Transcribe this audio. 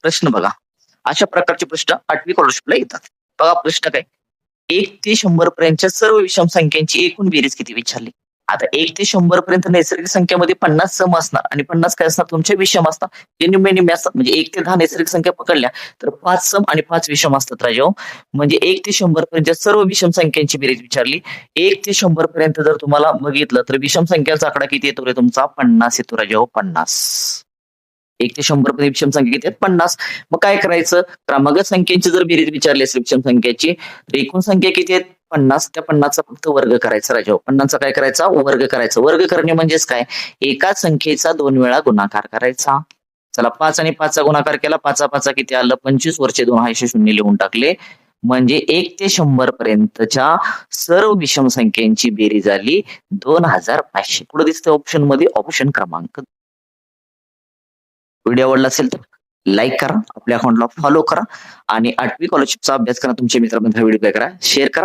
प्रश्न बघा. अशा प्रकारचे प्रश्न 8वी स्कॉलरशिपला येतात. बघा प्रश्न काय? 1 ते 100 पर्यंतच्या सर्व विषम संख्यांची एकूण बेरीज किती विचारली? आता 1 ते 100 पर्यंत नैसर्गिक संख्येमध्ये 50 सम असणार आणि 50 काय असणार तुमच्या विषम असतात. जे निम्मे-निम्मे असतात. म्हणजे 1 ते 10 नैसर्गिक संख्या पकडल्या तर 5 सम आणि 5 विषम असतात राजाओ. म्हणजे 1 ते 100 पर्यंतच्या सर्व विषम संख्यांची बेरीज विचारली. 1 ते 100 पर्यंत जर तुम्हाला बघितलं तर विषम संख्यांचा आकडा किती येतो रे तुमचा? 50 येतो राजाओ 50. 1 ते 100 पर्यंत विषम संख्या किती आहेत? 50. मग काय करायचं? क्रमागत संख्येची जर बेरीज विचारली असेल विषम संख्येची, तर एकूण संख्या किती आहेत? 50. त्या 50चा फक्त वर्ग करायचा राजाओ. 50चा काय करायचा? वर्ग करायचा. वर्ग करणे म्हणजेच काय? एकाच संख्येचा 2 वेळा गुणाकार करायचा. चला 5 आणि 5 चा गुणाकार केला. 5 किती आलं? 25 वरचे 2 हायशे शून्य लिहून टाकले. म्हणजे 1 ते 100 पर्यंतच्या सर्व विषम संख्यांची बेरीज आली 2500. पुढे दिसतं ऑप्शन मध्ये ऑप्शन क्रमांक. व्हिडिओ आवडला असेल तर लाईक करा, आपल्या अकाउंटला फॉलो करा आणि 8वी स्कॉलरशिपचा अभ्यास करा. तुमच्या मित्रांमध्ये व्हिडिओ करा, शेअर करा.